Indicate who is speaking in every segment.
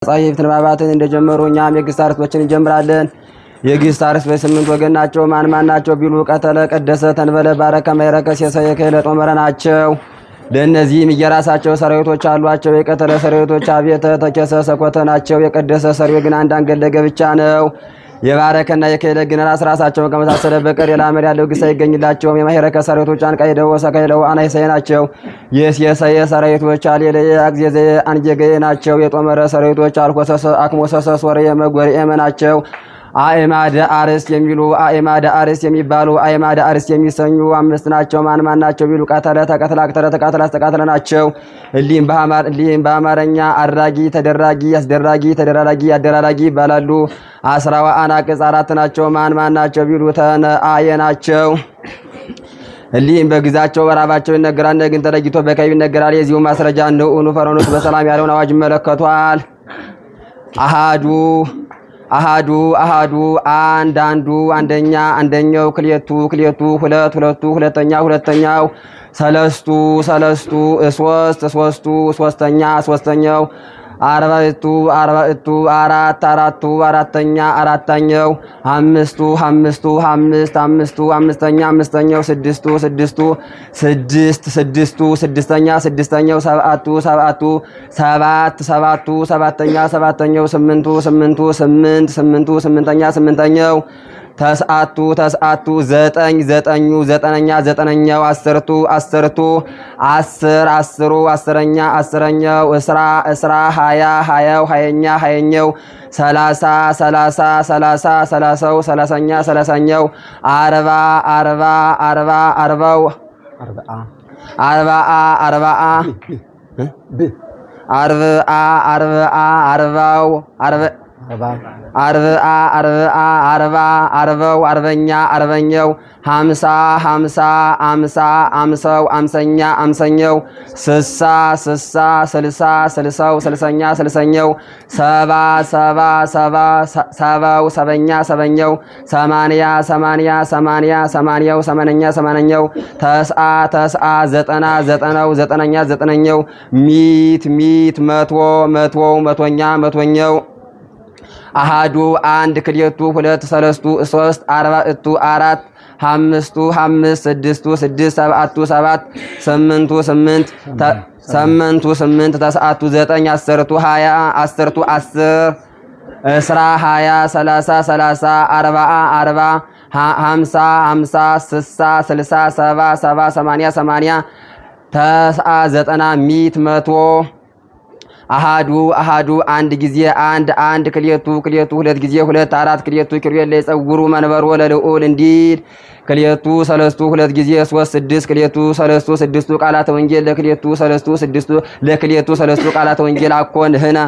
Speaker 1: ጻይፍት ንባባትን እንደጀመሩ እኛም የግስ አርዕስቶችን እንጀምራለን። የግስ አርዕስቶች በስምንት ወገን ናቸው። ማን ናቸው ቢሉ ቀተለ፣ ቀደሰ፣ ተንበለ፣ ባረከ፣ መይረከ፣ ሴሰየ፣ ከይለ፣ ጦመረ ናቸው። ለእነዚህም የራሳቸው ሰራዊቶች አሏቸው። የቀተለ ሰራዊቶች አቤተ፣ ተኬሰ፣ ሰኮተ ናቸው። የቀደሰ ሰራዊት ግን አንድ አንገለገ ብቻ ነው። የባረከና የከይለ ግን ራሳቸው ከመሳሰለ በቀር የላመድ ያለው ግስ አይገኝላቸውም። የማይረከ ሰራዊቶች አንቃይደው ወሰከይለው አናይሰየ ናቸው። የሴሰየ ሰራዊቶች አሌለየ አግዜዘየ አንጀገየ ናቸው። የጦመረ ሰራዊቶች አልኮሰሰ አክሞሰሰ ሶረየ መጎርኤመ ናቸው። አእማደ አርዕስት የሚሉ አእማደ አርዕስት የሚባሉ አእማደ አርዕስት የሚሰኙ አምስት ናቸው። ማን ናቸው ቢሉ ቀተለ፣ ተቀተለ፣ አቅተለ፣ ተቃተለ፣ አስተቃተለ ናቸው። እሊህም በአማርኛ አድራጊ፣ ተደራጊ፣ አስደራጊ፣ ተደራራጊ፣ አደራራጊ ይባላሉ። አስራዋ አናቅጽ አራት ናቸው። ማን ናቸው ቢሉ ተነአየ ናቸው። እሊህም በግዛቸው በራባቸው ይነገራል፣ ግን ተለይቶ በከይብ ይነገራል። የዚሁ ማስረጃ ንዑኑ ፈረኖስ በሰላም ያለውን አዋጅ ይመለከቷል። አሃዱ አንድ አንዱ አንደኛ አንደኛው ክልኤቱ ሁለት ሁለቱ ሁለተኛ ሁለተኛው ሰለስቱ ሶስት ሶስቱ ሶስተኛ ሶስተኛው አርባዕቱ አራት አራቱ አራተኛ አራተኛው አምስቱ አምስተኛ አምስተኛው ስድስቱ ስድስተኛ ስድስተኛው ሰባቱ ሰባተኛ ሰባተኛው ስምንቱ ስምንተኛ ስምንተኛው ተስዓቱ ዘጠነኛ ዘጠነኛው አስርቱ አስረኛው እስራ ሀያኛው ሰላሳኛው አርባው አርበኛው አምሳኛው ስልሳኛው ሰባኛው ሰማንያው ዘጠነኛው መቶኛው አሃዱ አንድ ክልኤቱ ሁለት ሰለስቱ ሶስት አርባዕቱ አራት አምስቱ ስድስቱ ሰባቱ ሰባት ስምንቱ ተስዓቱ ዘጠኝ አስርቱ አስር እስራ ሰላሳ አርባ ሃምሳ ስልሳ ሰባ ሰማንያ ተስዓ ዘጠና መቶ አሃዱ አንድ ጊዜ አንድ ክልኤቱ ሁለት ጊዜ ሁለት አራት ክልኤቱ ኪሩቤል ለይጸውሩ መንበሮ ለልዑል እንዲል ክልኤቱ ሰለስቱ ሁለት ጊዜ ሶስት ስድስት ክልኤቱ ሰለስቱ ስድስቱ ቃላተ ወንጌል ለክልኤቱ ሰለስቱ ቃላተ ወንጌል አኮን ህነ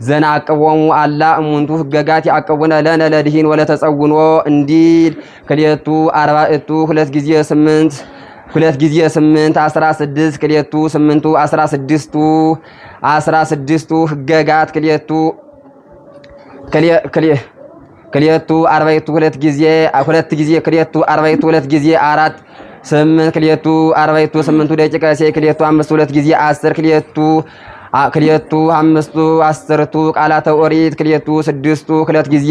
Speaker 1: ዘናቅቦሙ አላ እሙንቱ ህገጋት ያቀቡነ ለነ ለድሂን ወለተጸውኖ እንዲል ክልኤቱ አርባዕቱ ሁለት ጊዜ ስምንት 16 ክልኤቱ ስምንቱ 16ቱ ህገጋት ክልኤቱ አርባዕቱ ሁለት ጊዜ ክልኤቱ አርባዕቱ ሁለት ጊዜ አራት ስምንት ክልኤቱ አርባዕቱ ስምንቱ ደቂቀ ሴ ክልኤቱ አምስቱ ሁለት ጊዜ 10 ክልኤቱ አምስቱ አስርቱ ቃላተ ኦሪት ክልኤቱ ስድስቱ ሁለት ጊዜ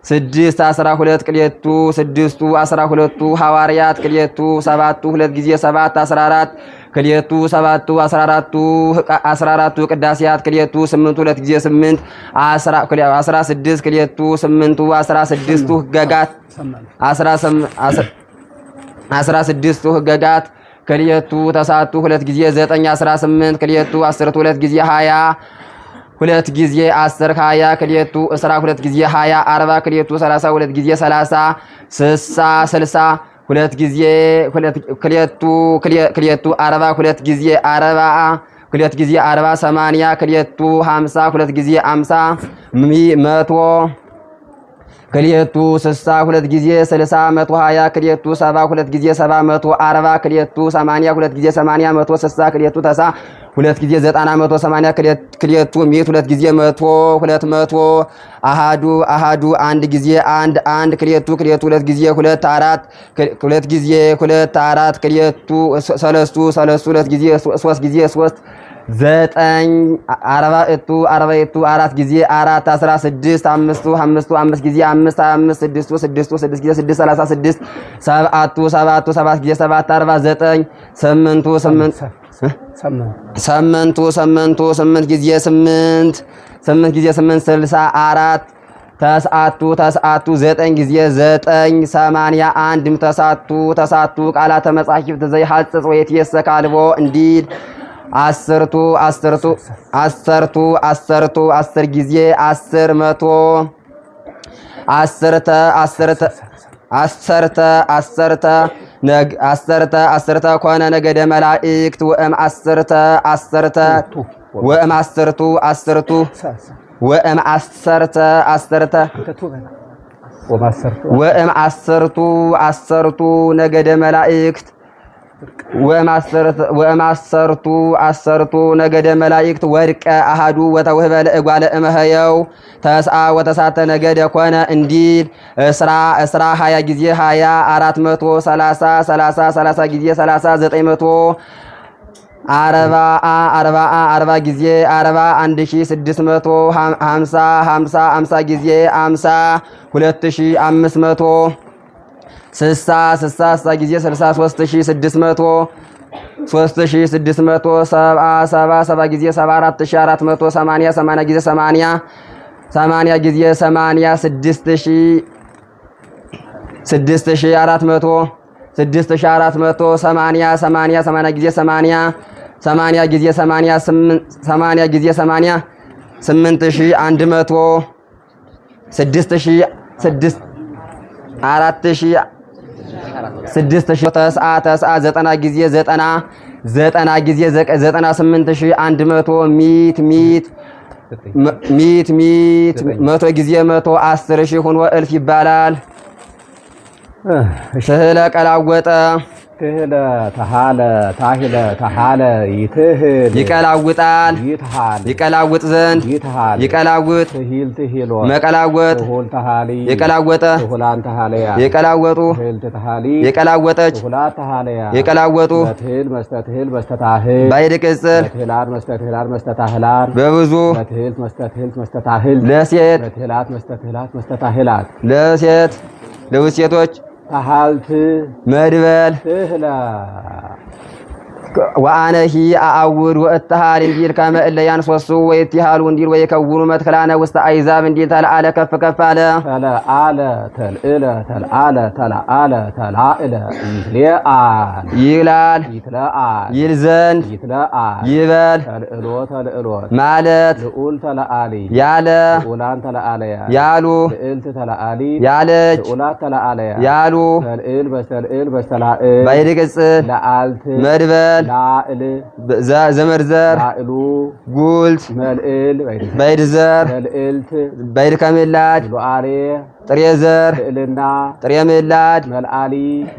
Speaker 1: 12 ክልኤቱ ስድስቱ 12ቱ ሐዋርያት ክልኤቱ ሰባቱ ሁለት ጊዜ 7 14 ክልኤቱ ሰባቱ 14ቱ ቅዳሴያት ክልኤቱ ስምንቱ ሁለት ጊዜ 8 16 ክልኤቱ ስምንቱ 16ቱ ህገጋት 16ቱ ህገጋት ክልኤቱ ተስዓቱ ሁለት ጊዜ 9 18 ክልኤቱ አስርቱ ሁለት ጊዜ 20 ሁለት ጊዜ 10 20 ክልኤቱ እስራ ሁለት ጊዜ 20 40 ክልኤቱ 30 ሁለት ጊዜ 30 60 ሁለት ጊዜ ክልኤቱ 40 ሁለት ጊዜ 40 80 ክልኤቱ 50 ሁለት ጊዜ 50 መቶ ክልኤቱ 60 ሁለት ጊዜ 60 120 ክልኤቱ 70 ሁለት ጊዜ 70 140 ክልኤቱ 80 ሁለት ጊዜ 80 160 ክልኤቱ ተሳ ሁለት ጊዜ 90 180 ክልኤቱ ሚት ሁለት ጊዜ 100 200 አሃዱ አንድ ጊዜ አንድ ክልኤቱ ሁለት ጊዜ 2 4 ሁለት ጊዜ 2 4 ክልኤቱ ሰለስቱ ሁለት ጊዜ 3 ጊዜ 3 ዘጠኝ አርባዕቱ አራት ጊዜ አራት 16 አምስቱ አምስት ጊዜ አምስት 25 ስድስቱ ስድስት ጊዜ ስድስት 36 ሰብዓቱ ሰባት ጊዜ ሰባት 49 ስምንቱ ስምንት ጊዜ ስምንት ጊዜ 8 64 ተስዓቱ 9 ጊዜ 9 81 ተሳቱ ቃላተ መጻሕፍት ዘይሐጽጽ ወይትየሰክ አልቦ እንዲል አስርቱ 10 ጊዜ 10 መቶ አሰርተ ኮነ ነገደ መላእክት ወእም አሰርቱ ነገደ መላእክት አሰርቱ ነገደ መላእክት ወድቀ አሃዱ ወተውህበ ለእጓለ እመህየው ተስዓ ወተሳተ ነገደ ኮነ እንዲል እስራ 20 ጊዜ 20 430 ጊዜ 30 40 ጊዜ 40 1650 ጊዜ 50 2500 60 ጊዜ 63600 70 ጊዜ 74480 80 ጊዜ 80 ጊዜ 80 6400 80 ጊዜ 80 ጊዜ 80 ጊዜ 80 8100 6000 ተስዓ 90 ጊዜ 90 ጊዜ 98100 ሚት መቶ ጊዜ 110,000 ሆኖ እልፍ ይባላል። ስህለ ቀላወጠ
Speaker 2: ትህለ ተሃለ ታሂለ ተሃለ ይትህል
Speaker 1: ይቀላውጣል ይቀላውጥ ዘንድ ይቀላውጥ
Speaker 2: ትሂል ትሂሎ
Speaker 1: መቀላወጥ
Speaker 2: ትሁል ተሃሊ
Speaker 1: የቀላወጠ
Speaker 2: ትሁላን ተሃለያ
Speaker 1: የቀላወጡ
Speaker 2: ትህል ተሃሊ
Speaker 1: የቀላወጠች
Speaker 2: ትሁላት ተሃለያ
Speaker 1: የቀላወጡ
Speaker 2: ትህል መስተትህል መስተታህል
Speaker 1: ባይድ ቅጽል
Speaker 2: ትህላን መስተትህላን መስተታህላን
Speaker 1: በብዙ
Speaker 2: ትህል መስተትህል መስተታህል
Speaker 1: ለሴት
Speaker 2: ትህላት መስተትህላት መስተታህላት
Speaker 1: ለሴት ለሴቶች
Speaker 2: ተሃልት
Speaker 1: መድበል
Speaker 2: ትህላ
Speaker 1: ወአነሂ አአውድ ወእተሃል እንዲል ከመ እለ ያንሶሱ ወይትሃሉ እንዲል ወይከውኑ መትከላነ ውስተ አይዛብ እንዲል ተለአለ ከፍ ከፍ አለ
Speaker 2: ተለአለ ተልእለ ተልአለ ተለአለ ተላእለ ይትለአል
Speaker 1: ይላል
Speaker 2: ይትለአል
Speaker 1: ይል ዘንድ
Speaker 2: ይትለአል
Speaker 1: ይበል
Speaker 2: ተልእሎ ተልእሎ
Speaker 1: ማለት
Speaker 2: ልዑል ተለአሊ
Speaker 1: ያለ
Speaker 2: ልዑላን ተለአለያ
Speaker 1: ያሉ
Speaker 2: ልዕልት ተለአሊ
Speaker 1: ያለች
Speaker 2: ልዑላት ተለአለያ
Speaker 1: ያሉ
Speaker 2: ተልእል በስተልእል በስተላእል
Speaker 1: ባይድ ቅጽል
Speaker 2: ለአልት
Speaker 1: መድበል
Speaker 2: ላእል
Speaker 1: ዘመርዘር
Speaker 2: ላእሉ
Speaker 1: ጉልት
Speaker 2: መልእል
Speaker 1: ባይድ ዘር
Speaker 2: መልእልት
Speaker 1: ባይድ ከምላድ
Speaker 2: ሉዓሌ
Speaker 1: ጥሬ ዘር
Speaker 2: ልዕልና
Speaker 1: ጥሬ ምላድ
Speaker 2: መልአሊ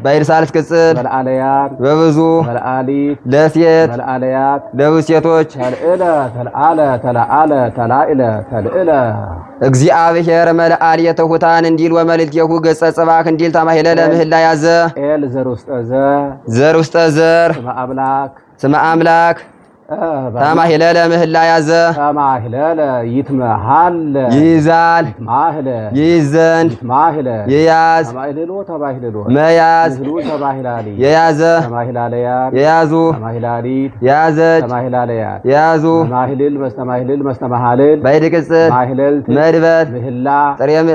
Speaker 1: ባይድ ሳልስ ቅጽል
Speaker 2: መልአለያን
Speaker 1: በብዙ
Speaker 2: መልአሊት
Speaker 1: ለሴት
Speaker 2: መልአለያት
Speaker 1: ለብዙ ሴቶች
Speaker 2: ተልእለ ተልአለ ተላአለ ተላእለ ተልእለ
Speaker 1: እግዚአብሔር መልአል የተሁታን እንዲል ወመልእክቴሁ ገጸ ጽባህ እንዲል ተማሂለለ ምህላ ያዘ
Speaker 2: ኤል ዘር ውስጠ
Speaker 1: ዘር ውስጠ ዘር ስመ አምላክ ተማሂለለ ምህላ ያዘ
Speaker 2: ተማሂለለ ይትመሃል
Speaker 1: ይይዛል
Speaker 2: ይትማህለ
Speaker 1: ይይዝ ዘንድ
Speaker 2: ይትማህለ
Speaker 1: ይያዝ
Speaker 2: ተማሂለሎ ተማሂለሎ
Speaker 1: መያዝ
Speaker 2: ተማሂላሊ
Speaker 1: የያዘ
Speaker 2: ተማሂላለያን
Speaker 1: የያዙ
Speaker 2: ተማሂላሊት
Speaker 1: የያዘች
Speaker 2: ተማሂላለያን
Speaker 1: የያዙ
Speaker 2: ተማሂልል መስተማሂልል መስተማሃልል
Speaker 1: ባይድ ቅጽል
Speaker 2: ማሂለልት
Speaker 1: መድበት
Speaker 2: ምህላ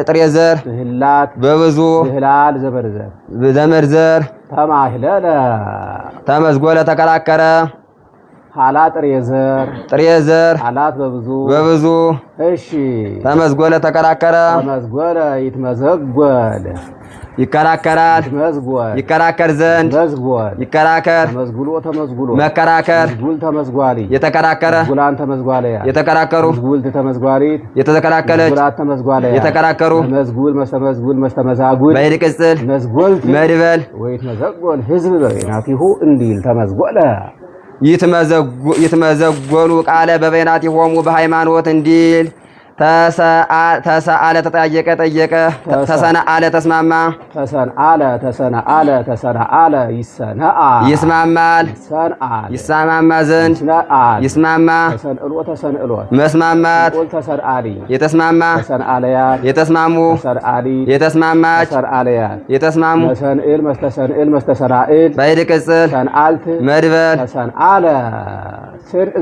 Speaker 1: ጥሬ ዘር
Speaker 2: ምህላት
Speaker 1: በብዙ
Speaker 2: ምህላል ዘበርዘር
Speaker 1: ዘመርዘር
Speaker 2: ተማሂለለ
Speaker 1: ተመዝጎለ ተከራከረ
Speaker 2: ሐላ ጥሬ ዘር ሐላት በብዙ እሺ
Speaker 1: ተመዝጎለ ተከራከረ
Speaker 2: ተመዝጎለ ይትመዘጎል
Speaker 1: ይከራከራል ይከራከር ዘንድ ይከራከር
Speaker 2: ተመዝጉሎ
Speaker 1: መከራከር
Speaker 2: ተመዝጓሊ
Speaker 1: የተከራከረ
Speaker 2: ጉላን ተመዝጓለያ
Speaker 1: የተከራከሩ
Speaker 2: ጉልት ተመዝጓሊት
Speaker 1: የተከራከለች
Speaker 2: ጉላት ተመዝጓለያ
Speaker 1: የተከራከሩ
Speaker 2: መዝጉል መስተመዛጉል
Speaker 1: ባይድ ቅጽል
Speaker 2: መዝጎልት
Speaker 1: መድበል
Speaker 2: ወይትመዘጎል ህዝብ በይናቲሁ እንዲል ተመዝጎለ ይትመዘጎሉ
Speaker 1: ቃለ በበይናቲሆሙ በሃይማኖት እንዲል ተሰአለ ተጠያየቀ ጠየቀ ተሰናአለ ተስማማ
Speaker 2: ተሰናአለ ይሰናአል
Speaker 1: ይስማማል ይስማማ ዘንድ ይስማማ
Speaker 2: ተሰንእሎት
Speaker 1: መስማማት
Speaker 2: ተሰርአሊ
Speaker 1: የተስማማ
Speaker 2: ተሰርአለያን
Speaker 1: የተስማሙ
Speaker 2: ተሰርአሊ
Speaker 1: የተስማማች
Speaker 2: ተሰርአለያን
Speaker 1: የተስማሙ
Speaker 2: መስተሰንእል መስተሰራእል
Speaker 1: ባይድ ቅጽል
Speaker 2: ሰንአልት
Speaker 1: መድበል
Speaker 2: ተሰንአለ ስንእ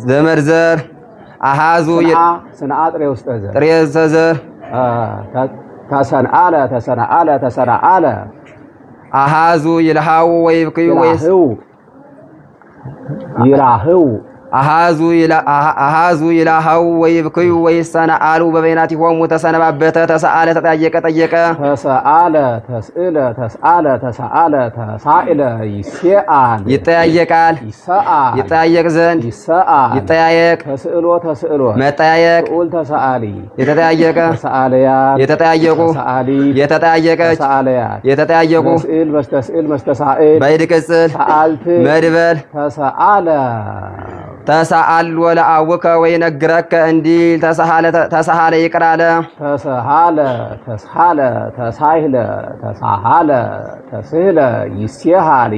Speaker 2: ዘመርዘር አሃዙ ስንአ ጥሬ ውስጥ ዘር ተሰናአለ
Speaker 1: አሃዙ ይልሃው ወይብክዩ ወይስ
Speaker 2: ይላህው
Speaker 1: አሃዙ ይላሃው ወይብክዩ ወይሰናአሉ በበይናቲሆሙ ተሰነባበተ ተሰአለ ተጠያየቀ ጠየቀ
Speaker 2: ተሰአለ ተሰአለ ተሳኢለ ይሰአል
Speaker 1: ይጠያየቃል
Speaker 2: ይሰአል
Speaker 1: ይጠያየቅ ዘንድ
Speaker 2: ይሰአል
Speaker 1: ይጠያየቅ
Speaker 2: ተስእሎ
Speaker 1: መጠያየቅ
Speaker 2: ስኡል ተሰአሊ
Speaker 1: የተጠያየቀ
Speaker 2: ተሰአለያን
Speaker 1: የተጠያየቁ
Speaker 2: ተሰአሊ
Speaker 1: የተጠያየቀች
Speaker 2: ተሰአለያን
Speaker 1: የተጠያየቁ
Speaker 2: መስስእል መስተሳእል
Speaker 1: ባይድ ቅጽል
Speaker 2: ሰአልት
Speaker 1: መድበል
Speaker 2: ተሰአለ
Speaker 1: ተሰአል ወለአውከ ወይነግረከ እንዲል ተሰሃለ ይቅራለ
Speaker 2: ተስሃለ ተስህለ ይስሃል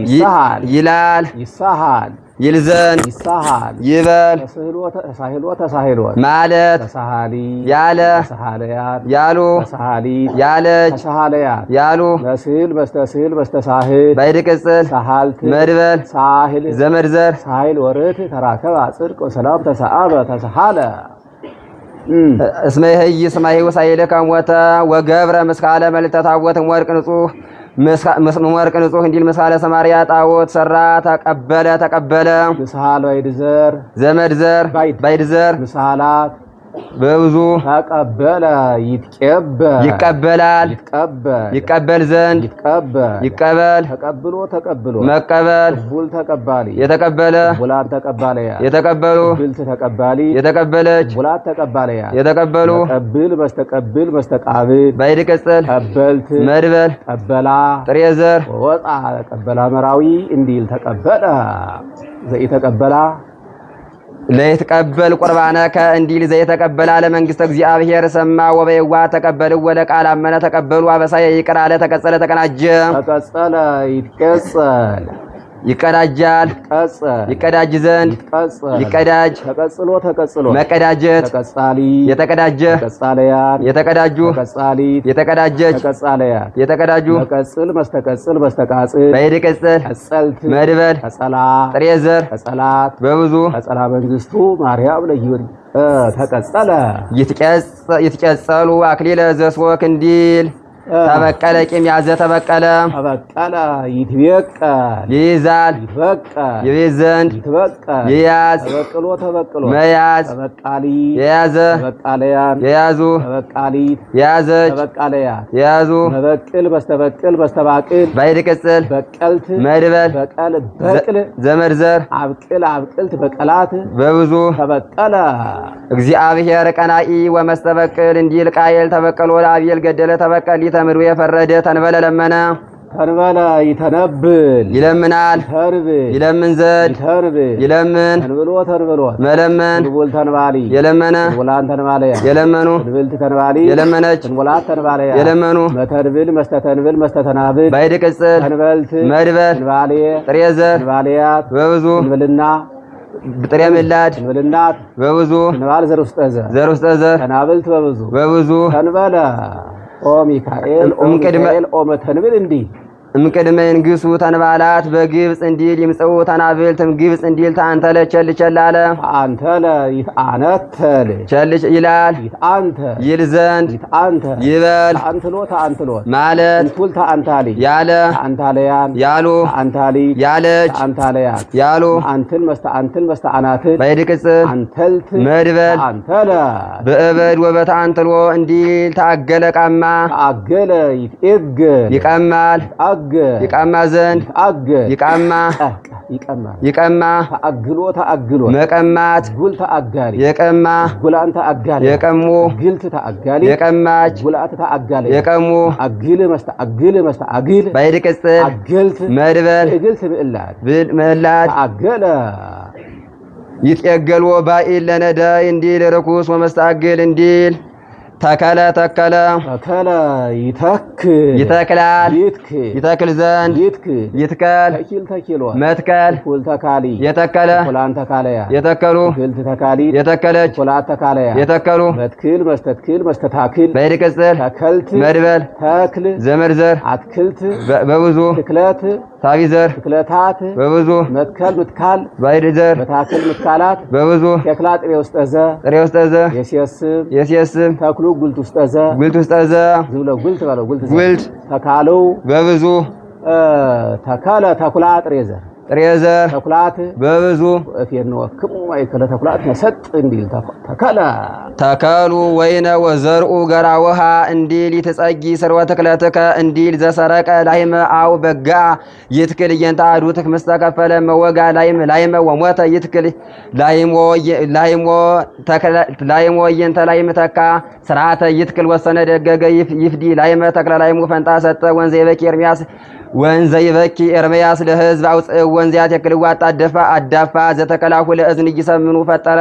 Speaker 1: ይላል
Speaker 2: ይስሃል
Speaker 1: ይልዘን
Speaker 2: ይስሃል
Speaker 1: ይበል
Speaker 2: ተሳሂሎ
Speaker 1: ማለት
Speaker 2: ተሳሃሊ
Speaker 1: ያለ
Speaker 2: ተሳሃለያን
Speaker 1: ያሉ
Speaker 2: ተሳሃሊት
Speaker 1: ያለች
Speaker 2: ተሳሃለያን
Speaker 1: ያሉ
Speaker 2: መስህል መስተሳህል
Speaker 1: ባይድ ቅጽል
Speaker 2: ሳሃልት
Speaker 1: መድበል
Speaker 2: ሳህል
Speaker 1: ዘመድዘር
Speaker 2: ሳህል ወርት ተራከበ ጽድቅ ወሰላም ተሰአበ ተሳሃለ
Speaker 1: እስመ ይህይ ስማሂ ወሳይለከ ሞተ ወገብረ ምስካለ መልዕልተ ታቦት ወርቅ ንጹህ ወርቅ ንጹህ እንዲል ምሳሌ ሰማርያ ጣዖት ሰራ ተቀበለ
Speaker 2: ምስሃል ባይድዘር
Speaker 1: ዘመድዘር ባይድዘር
Speaker 2: ምስሃላት
Speaker 1: በብዙ
Speaker 2: ተቀበለ
Speaker 1: ይቀበላል ይቀበል ዘንድ ይቀበል
Speaker 2: ተቀብሎ
Speaker 1: መቀበል
Speaker 2: ቡል ተቀባሊ
Speaker 1: የተቀበለ
Speaker 2: ቡላን ተቀባለያ
Speaker 1: የተቀበሉ
Speaker 2: ብልት ተቀባሊ
Speaker 1: የተቀበለች
Speaker 2: ቡላት ተቀባለያ
Speaker 1: የተቀበሉ
Speaker 2: ተቀብል መስተቃብል
Speaker 1: ባይድ ቅጽል
Speaker 2: ቀበልት
Speaker 1: መድበል
Speaker 2: ቀበላ
Speaker 1: ጥሬ ዘር
Speaker 2: ወጣ ተቀበላ መራዊ እንዲል ተቀበለ ዘይተቀበላ
Speaker 1: ለይትቀበል ቁርባነከ እንዲል ዘይተቀበላ ለመንግስተ እግዚአብሔር ሰማ ወበይዋ ተቀበል ወለ ቃል አመነ ተቀበሉ አበሳየ ይቅር አለ ተቀጸለ ተቀናጀ
Speaker 2: ተቀጸለ ይትቀጸል
Speaker 1: ይቀዳጃል ይቀዳጅ ዘንድ ይቀዳጅ ተቀጽሎ መቀዳጀት
Speaker 2: ተቀጻሊ
Speaker 1: የተቀዳጀ
Speaker 2: ተቀጻለያን
Speaker 1: የተቀዳጁ
Speaker 2: ተቀጻሊት
Speaker 1: የተቀዳጀች
Speaker 2: ተቀጻለያን
Speaker 1: የተቀዳጁ
Speaker 2: ተቀጽል መስተቀጽል
Speaker 1: ባይድ ቅጽል
Speaker 2: ቀጸልት
Speaker 1: መድበል
Speaker 2: ቀጸላ
Speaker 1: ጥሬ ዘር
Speaker 2: ቀጸላት
Speaker 1: በብዙ
Speaker 2: ቀጸላ መንግስቱ ማርያም ለይሁን ተቀጸለ
Speaker 1: ይትቀጸሉ አክሊለ ዘስወክ እንዲል ተበቀለ ቂም ያዘ ተበቀለ
Speaker 2: ይትበቀል
Speaker 1: ይይዛል
Speaker 2: ይትበቀል
Speaker 1: ይይዝ ዘንድ
Speaker 2: ይትበቀል
Speaker 1: ይያዝ
Speaker 2: ተበቅሎ
Speaker 1: መያዝ
Speaker 2: ተበቃሊ
Speaker 1: የያዘ
Speaker 2: ተበቃለያን
Speaker 1: የያዙ
Speaker 2: ተበቃሊት
Speaker 1: የያዘች
Speaker 2: ተበቃለያን
Speaker 1: የያዙ
Speaker 2: መበቅል በስተባቅል
Speaker 1: ባይድ ቅጽል
Speaker 2: በቀልት
Speaker 1: መድበል
Speaker 2: በቅል
Speaker 1: ዘመድዘር
Speaker 2: አብቅልት በቀላት
Speaker 1: በብዙ
Speaker 2: ተበቀለ
Speaker 1: እግዚአብሔር ቀናኢ ወመስተበቅል እንዲል ቃየል ተበቀሎ ለአብየል ገደለ ተበቀል ተምሩ የፈረደ ተንበለ ለመነ
Speaker 2: ተንበለ ይተነብል
Speaker 1: ይለምናል
Speaker 2: ተርብል
Speaker 1: ይለምን ዘንድ ይለምን
Speaker 2: ተንብሎ
Speaker 1: መለመን
Speaker 2: ትንቡል ተንባሊ
Speaker 1: የለመነ
Speaker 2: ትንቡላን ተንባለያ
Speaker 1: የለመኑ
Speaker 2: ትንብል ተንባሊ
Speaker 1: የለመነች
Speaker 2: ትንቡላት ተንባለያ
Speaker 1: የለመኑ
Speaker 2: መተንብል መስተተናብል
Speaker 1: ባይድ ቅጽል
Speaker 2: ተንበልት
Speaker 1: መድበል
Speaker 2: ተንባሌ
Speaker 1: ጥሬ ዘር
Speaker 2: ተንባሌያት
Speaker 1: በብዙ
Speaker 2: ተንብልና
Speaker 1: ጥሬ ምላድ
Speaker 2: ተንብልናት
Speaker 1: በብዙ
Speaker 2: ተንባል ዘር ውስጥ ዘር ተናብልት በብዙ ተንበለ ኦ ሚካኤል ኦ መተንብል እንዲህ እምቅድመ ይንግሱ ተንባላት በግብጽ እንዲል ይምጽኡ ተናብልትም ግብጽ እንዲል ታንተለ ቸል አለ አንተለ ይታነተል ቸል ይላል ይታንተ ይል ዘንድ ይታንተ ይበል ታንትሎ ማለት እንቱል ታንታሊ ያለ ታንታለያን ያሉ ታንታሊ ያለች ታንታለያን ያሉ አንተል መስተአናት ባይድ ቅጽል አንተልት መድበል አንተለ በእበድ ወበታንትሎ እንዲል ታገለ ቃማ ታገለ ይትገል ይቀማል ይቃማ ዘንድ ይቃማ ይቀማ ተአግሎ መቀማት ጉል ተአጋሪ የቀማ ጉላን ተአጋሪ የቀሙ ግልት ተአጋሊ የቀማች ጉላት ተአጋሊ የቀሙ አግል መስተአግል ባይድ ቅጽል አግልት መድበል እግልት ምዕላት ተአገለ
Speaker 1: ይትየገልዎ ባኢል ለነዳይ እንዲል ርኩስ ወመስተአግል እንዲል ተከለ ተከለ
Speaker 2: ተከለ ይተክል
Speaker 1: ይተክላል ይተክል ዘንድ ይትከል
Speaker 2: ተኪል ተኪሏል
Speaker 1: መትከል
Speaker 2: ኩል ተካሊ
Speaker 1: የተከለ
Speaker 2: ኩላን ተካለያ
Speaker 1: የተከሉ
Speaker 2: ኩልት ተካሊ
Speaker 1: የተከለች
Speaker 2: ኩላት ተካለያ
Speaker 1: የተከሉ
Speaker 2: መትክል መስተትክል መስተታክል
Speaker 1: በይድ ቅጽል
Speaker 2: ተከልት
Speaker 1: መድበል
Speaker 2: ተክል
Speaker 1: ዘመርዘር
Speaker 2: አትክልት
Speaker 1: በብዙ
Speaker 2: ትክለት
Speaker 1: ታቢዘር
Speaker 2: ትክለታት
Speaker 1: በብዙ
Speaker 2: መትከል ምትካል
Speaker 1: ባይድ ዘር
Speaker 2: መታክል ምትካላት
Speaker 1: በብዙ
Speaker 2: ተክላ ጥሬ ውስጥ
Speaker 1: ዘ የሲስም
Speaker 2: ተክሉ ጉልት ውስጥ
Speaker 1: ዘ
Speaker 2: ዝብለ ጉልት ባለው
Speaker 1: ጉልት
Speaker 2: ተካለው
Speaker 1: በብዙ
Speaker 2: ተካለ ተኩላ ጥሬ ዘር ተኩላት
Speaker 1: በብዙ
Speaker 2: እፌን ወክሙ ማይከለ ተኩላት መሰጥ እንዲል ተከለ
Speaker 1: ተከሉ ወይነ ወዘርኡ ገራወሃ እንዲል ይትጸጊ ስርወ ተክለተከ እንዲል ዘሰረቀ ላይመ አው በጋ ይትክል የንታዱ ተክመስተ ከፈለ መወጋ ላይመ ወሞተ ይትክል ላይሞ የንተ ላይመ ተካ ስርዓተ ይትክል ወሰነ ደገገ ይፍዲ ላይመ ተክለ ላይሙ ፈንታ ሰጠ ወንዘ ይበኪ ኤርምያስ ለህዝብ አውጽእ ወንዚያት የክልዋ አዳፋ ዘተከላሁ ለእዝን ይሰምኑ ፈጠረ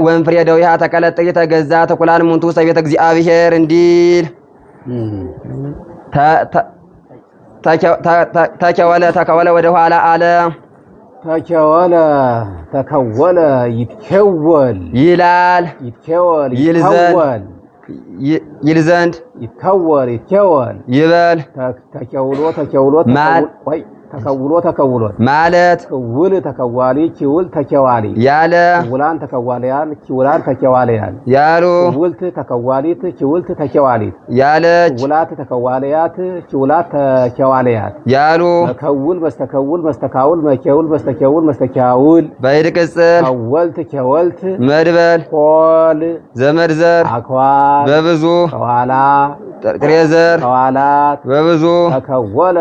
Speaker 1: ወንፍሬ ደዊሃ ተቀለጠ ተገዛ ተኩላን ሙንቱ ሰቤተ እግዚአብሔር እንዲል ተከወለ ወደ ኋላ አለ
Speaker 2: ተከወለ ይትከወል
Speaker 1: ይላል
Speaker 2: ይትከወል
Speaker 1: ይል ዘንድ
Speaker 2: ይትከወል
Speaker 1: ይበል
Speaker 2: ተከውሎ ተከውሎ ማለት ክውል ተከዋሊ ኪውል ተከዋሊ
Speaker 1: ያለ
Speaker 2: ክውላን ተከዋሊያን ኪውላን ተከዋሊያን
Speaker 1: ያሉ
Speaker 2: ክውልት ተከዋሊት ኪውልት ተከዋሊት
Speaker 1: ያለች
Speaker 2: ክውላት ተከዋሊያት ኪውላት ተከዋሊያት
Speaker 1: ያሉ
Speaker 2: መከውል መስተከውል መስተካውል መከውል መስተከውል
Speaker 1: በይድ ቅጽል
Speaker 2: ከወልት
Speaker 1: መድበል
Speaker 2: ኮል
Speaker 1: ዘመርዘር
Speaker 2: አኳል
Speaker 1: በብዙ
Speaker 2: ከኋላ
Speaker 1: ጥሬ ዘር
Speaker 2: ከኋላት
Speaker 1: በብዙ
Speaker 2: ተከወለ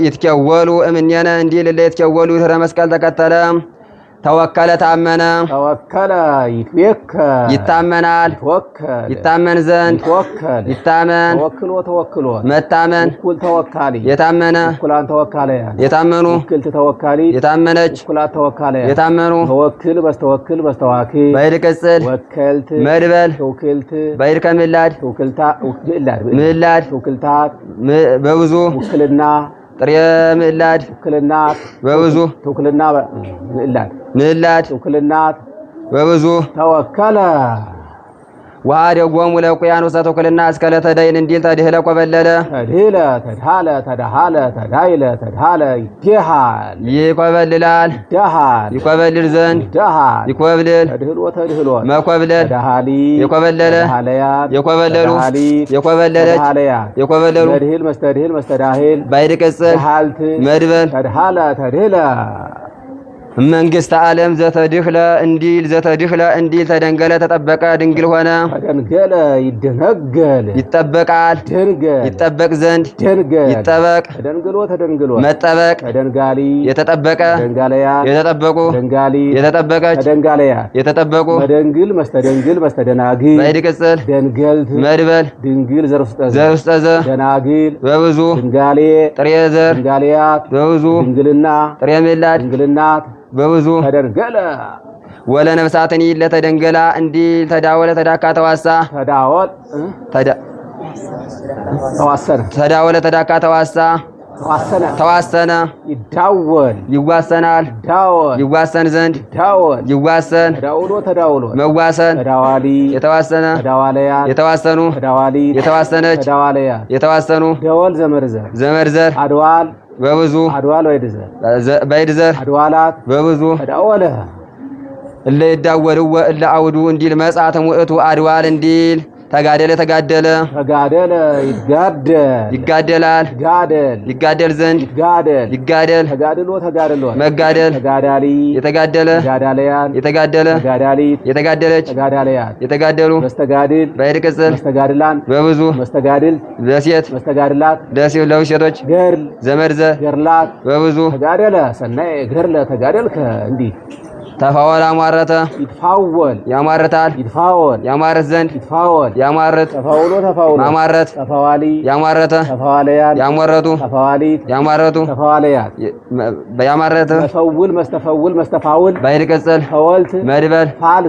Speaker 1: ይትከወሉ እምኔነ እንዲል ለይትከወሉ ድህረ መስቀል ተከተለ ተወከለ ታመነ
Speaker 2: ተወከለ ይትወከል
Speaker 1: ይታመናል ይታመን ዘንድ ይታመን
Speaker 2: ተወክሎ
Speaker 1: መታመን
Speaker 2: እኩል ተወካሊ
Speaker 1: የታመነ
Speaker 2: እኩላን ተወካለያ
Speaker 1: የታመኑ
Speaker 2: እኩልት ተወካሊ
Speaker 1: የታመነች
Speaker 2: እኩላት ተወካለያ
Speaker 1: የታመኑ
Speaker 2: ተወክል በስተዋክል
Speaker 1: በይድ ቅጽል
Speaker 2: ወከልት
Speaker 1: መድበል
Speaker 2: ተወክልት
Speaker 1: በይድ ከምላድ ምላድ
Speaker 2: ተወክልታት
Speaker 1: በብዙ
Speaker 2: ውክልና
Speaker 1: ጥሬ ምዕላድ
Speaker 2: ውክልና
Speaker 1: በብዙ
Speaker 2: ውክልና
Speaker 1: ምዕላድ
Speaker 2: ውክልና
Speaker 1: በብዙ
Speaker 2: ተወከለ
Speaker 1: ወአደጎሙ ለቁያኖስ ተወክልና እስከ ለተዳይን እንዲል ተድህለ ቆበለለ
Speaker 2: ተድሃለ ይደሃል
Speaker 1: ይቆበልላል ይቆበልል ዘንድ ይቆበልል
Speaker 2: ተድህሎ
Speaker 1: መቆብለል የቆበለለ የቆበለሉ የቆበለለች የቆበለሉ
Speaker 2: መስተዳህል
Speaker 1: ባይድ ቅጽል መድበል
Speaker 2: ተድህለ
Speaker 1: መንግስተ ዓለም ዘተድህለ እንዲል ተደንገለ ተጠበቀ ድንግል ሆነ
Speaker 2: ተደንገለ ይደነገል
Speaker 1: ይጠበቃል ይጠበቅ ዘንድ ይጠበቅ
Speaker 2: ተደንግሎ
Speaker 1: መጠበቅ
Speaker 2: ተደንጋሊ
Speaker 1: የተጠበቀ
Speaker 2: ተደንጋለያ የተጠበቁ
Speaker 1: ተደንጋሊ የተጠበቀች
Speaker 2: ተደንጋለያ
Speaker 1: የተጠበቁ
Speaker 2: መደንግል መስተደናግል
Speaker 1: ባይድ ቅጽል
Speaker 2: ደንገልት
Speaker 1: መድበል
Speaker 2: ድንግል
Speaker 1: ዘርውስጠዘ
Speaker 2: ደናግል
Speaker 1: በብዙ
Speaker 2: ድንጋሌ
Speaker 1: ጥሬ ዘር
Speaker 2: ድንጋሌያት
Speaker 1: በብዙ
Speaker 2: ድንግልና
Speaker 1: ጥሬ ምዕላድ
Speaker 2: ድንግልናት
Speaker 1: በብዙ
Speaker 2: ተደንገለ
Speaker 1: ወለ ነፍሳትን ለተደንገላ እንዲል ተዳወለ ተዳካ ተዋሳ ተዳወለ ተዳካ ተዋሳ ተዋሰነ
Speaker 2: ይዳወል
Speaker 1: ይዋሰናል ይዋሰን ዘንድ ይዋሰን
Speaker 2: ተዳውሎ
Speaker 1: መዋሰን
Speaker 2: ተዳዋሊ
Speaker 1: የተዋሰነ
Speaker 2: ተዳዋለያ
Speaker 1: የተዋሰኑ
Speaker 2: ተዳዋሊ
Speaker 1: የተዋሰነች
Speaker 2: ተዳዋለያ
Speaker 1: የተዋሰኑ
Speaker 2: ደወል
Speaker 1: ዘመርዘር
Speaker 2: አድዋል
Speaker 1: በብዙ
Speaker 2: አድዋል
Speaker 1: በይድ ዘር
Speaker 2: አድዋላት
Speaker 1: በብዙ
Speaker 2: ተዳወለ
Speaker 1: እለ ይዳወልው እለ አውዱ እንዲል መጻተ ሙእቱ አድዋል እንዲል ተጋደለ ይጋደላል ይጋደል ዘንድ ይጋደል
Speaker 2: ተጋድሎ
Speaker 1: መጋደል
Speaker 2: ተጋዳሊ
Speaker 1: የተጋደለ የተጋደለ የተጋደለች የተጋደሉ
Speaker 2: መስተጋድል
Speaker 1: በይድ ቅጽል
Speaker 2: መስተጋድላን
Speaker 1: በብዙ
Speaker 2: መስተጋድል
Speaker 1: በሴት
Speaker 2: መስተጋድላት
Speaker 1: ለሴቶች
Speaker 2: ገርል
Speaker 1: ዘመርዘ
Speaker 2: ገርላት
Speaker 1: በብዙ
Speaker 2: ተጋደለ ሰናይ ገርለ ተጋደልከ እንዲህ
Speaker 1: ተፋወል አሟረተ
Speaker 2: ይትፋወል
Speaker 1: ያሟርታል
Speaker 2: ይትፋወል
Speaker 1: ያሟርት ዘንድ
Speaker 2: ይትፋወል
Speaker 1: ያሟርት
Speaker 2: ተፋውሎ
Speaker 1: ማሟረት
Speaker 2: ተፋዋሊ
Speaker 1: ያሟረተ
Speaker 2: ተፋዋለያን
Speaker 1: ያሟረቱ
Speaker 2: ተፋዋሊት
Speaker 1: ያሟረቱ
Speaker 2: ተፋዋለያን
Speaker 1: ያሟረተ
Speaker 2: ተፈውል መስተፋውል
Speaker 1: ባይድ ቅጽል
Speaker 2: ፈወልት
Speaker 1: መድበል
Speaker 2: ፋል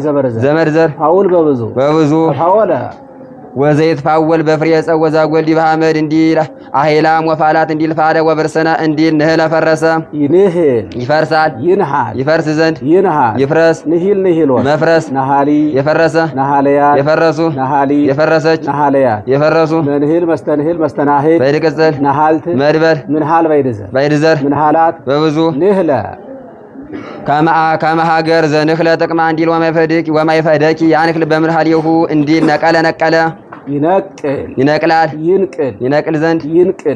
Speaker 2: ዘመርዘር ፋውል በብዙ ተፋወለ
Speaker 1: ወዘይት ፋወል በፍሬ የጸወዛ ጎልዲ በሐመድ እንዲል አሄላም ወፋላት እንዲል ፋለ ወበርሰና እንዲል ንህለ ፈረሰ
Speaker 2: ይንህል
Speaker 1: ይፈርሳል
Speaker 2: ይንሃል
Speaker 1: ይፈርስ ዘንድ
Speaker 2: ይንሃል
Speaker 1: ይፍረስ
Speaker 2: ንሂል
Speaker 1: መፍረስ
Speaker 2: ነሃሊ
Speaker 1: የፈረሰ
Speaker 2: ነሃለያ
Speaker 1: የፈረሱ
Speaker 2: ነሃሊ
Speaker 1: የፈረሰች
Speaker 2: ነሃለያ
Speaker 1: የፈረሱ
Speaker 2: መንህል መስተናህል
Speaker 1: በይድቅጽል
Speaker 2: ነሃልት
Speaker 1: መድበል
Speaker 2: ምንሃል ባይድዘር ምንሃላት
Speaker 1: በብዙ
Speaker 2: ንህለ
Speaker 1: ከመ ሀገር ዘንክለ ጥቅማ እንዲል ወማይፈደኪ ያንክል በምርሃሊሁ እንዲል ነቀለ ይነቅላል ይነቅል ዘንድ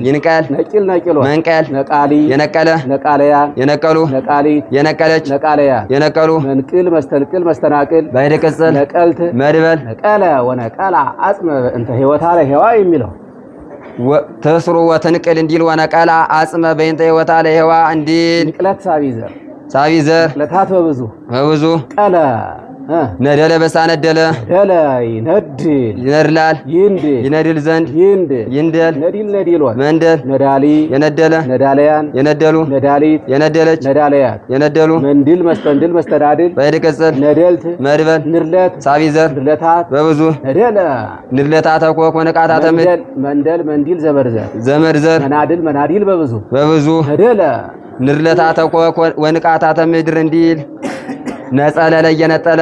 Speaker 1: ይንቀል መንቀል የነቀለ የነቀሉ የነቀለች የነቀሉ
Speaker 2: መንቅል መስተናቅል
Speaker 1: ባይድ ቅጽል
Speaker 2: ነቀልት
Speaker 1: መድበል
Speaker 2: ነቀለ ወነቀላ አጽመ እንተ ህይወታ ለህዋ የሚለው
Speaker 1: ተስሩ ወትንቅል እንዲል ወነቀላ አጽመ በእንተ ህይወታ ለህዋ እንዲል
Speaker 2: ንቅለት
Speaker 1: ሳቢዘር
Speaker 2: ለታት በብዙ ቀለ
Speaker 1: ነደለ በሳነደለ
Speaker 2: ደለ ይነድላል
Speaker 1: ይነድል ዘንድ ይንደል
Speaker 2: ነዲል
Speaker 1: መንደል
Speaker 2: ነዳሊ
Speaker 1: የነደለ
Speaker 2: ነዳለያን
Speaker 1: የነደሉ
Speaker 2: ነዳሊት
Speaker 1: የነደለች
Speaker 2: ነዳለያት
Speaker 1: የነደሉ
Speaker 2: መንድል መስተናድል
Speaker 1: ባይድ ቅጽል
Speaker 2: ነደልት
Speaker 1: መድበል
Speaker 2: ንርለት
Speaker 1: ሳቢዘር
Speaker 2: ንርለታት
Speaker 1: በብዙ
Speaker 2: ነደለ
Speaker 1: ንርለታተ ኮክ ወነቃታተ
Speaker 2: መንደል መንዲል
Speaker 1: ዘመርዘር
Speaker 2: መናዲል በብዙ ነደለ
Speaker 1: ንርለታተ ኮክ ወንቃታተ ምድር እንዲል ነጸለ ለየነጠለ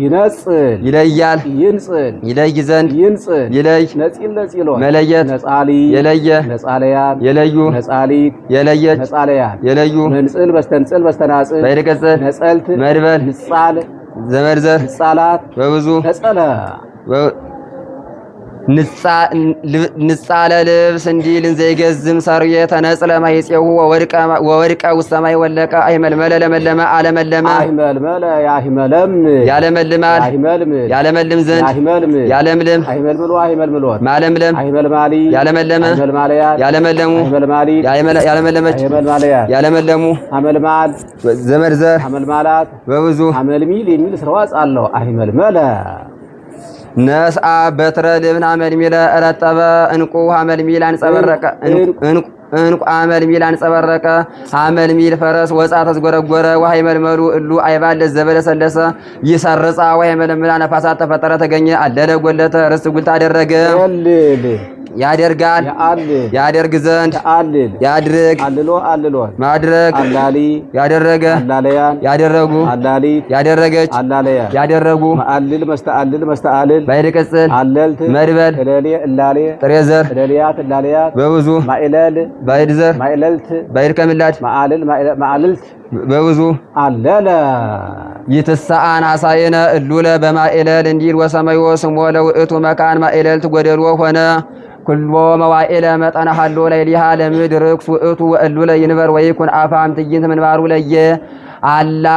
Speaker 2: ይነጽል
Speaker 1: ይለያል
Speaker 2: ይንጽል
Speaker 1: ይለይ ዘንድ
Speaker 2: ይንጽል
Speaker 1: ይለይ
Speaker 2: ነጺል
Speaker 1: መለየት
Speaker 2: ነጻሊ
Speaker 1: የለየ
Speaker 2: ነጻለያን
Speaker 1: የለዩ
Speaker 2: ነጻሊት
Speaker 1: የለየች
Speaker 2: ነጻለያን
Speaker 1: የለዩ
Speaker 2: መንጽል መስተናጽል
Speaker 1: ባይድ ቅጽል
Speaker 2: ነጸልት
Speaker 1: መድበል
Speaker 2: ንጻል
Speaker 1: ዘመርዘር
Speaker 2: ንጻላት
Speaker 1: በብዙ
Speaker 2: ነጸለ
Speaker 1: ንጻለ ልብስ እንዲል እንዘይገዝም ሰርየ ተነጽለ ማይጼው ወወድቀ ውሰማይ ወለቀ አይመልመለ ለመለመ አለመለመ
Speaker 2: አይመልመለ
Speaker 1: ያለመልማል ያለመልም ዘንድ ያለምልም አይመልምሎ ማለምለም
Speaker 2: አይመልማሊ
Speaker 1: ያለመለመ ያለመለሙ ያለመለመች ያለመለሙ
Speaker 2: አመልማል
Speaker 1: ዘመርዘር
Speaker 2: አመልማላት
Speaker 1: በብዙ
Speaker 2: አመልሚል የሚል ስርዋጽ አለው አይመልመለ
Speaker 1: ነስአ በትረ ልብን አመልሚለ ረጠበ እንቁ አመልሚል አንጸበረቀ እንቁ አመልሚል አንጸበረቀ አመልሚል ፈረስ ወጻ ተዝጎረጎረ ወሃይ መልመሉ እሉ አይባል ዘበለሰለሰ ይሰርጻ ወሃይ መልመላ ነፋሳት ተፈጠረ ተገኘ አለለ ጎለተ ርስት ጉልት አደረገ ያደርጋል ያደርግ ዘንድ ያድርግ
Speaker 2: አልሎ
Speaker 1: ማድረግ
Speaker 2: አላሊ
Speaker 1: ያደረገ
Speaker 2: አላለያን
Speaker 1: ያደረጉ
Speaker 2: አላሊት
Speaker 1: ያደረገች
Speaker 2: አላለያን
Speaker 1: ያደረጉ
Speaker 2: ማአልል መስተአልል
Speaker 1: ባይድ ቅጽል
Speaker 2: አለልት
Speaker 1: መድበል
Speaker 2: እለሌ እላሌ
Speaker 1: ጥሬዘር
Speaker 2: እለሊያት እላለያት
Speaker 1: በብዙ
Speaker 2: ማኢለል
Speaker 1: ባይድ ዘር
Speaker 2: ማኢለልት
Speaker 1: ባይድ ከምላድ
Speaker 2: ማአልልት
Speaker 1: በብዙ
Speaker 2: አለለ
Speaker 1: ይትሰአን አሳየነ እሉለ በማኢለል እንዲል ወሰማይ ወስሞ ለውእቱ መካን ማኢለልት ጎደሎ ሆነ ኩሎ መዋኢለ መጠነ ሀሎ ለይሊሃ ለምድር ርክስ ውእቱ ወእሉለ ይንበር ወይኩን አፋም ትዕይንት ምንባሩ ለየ አላ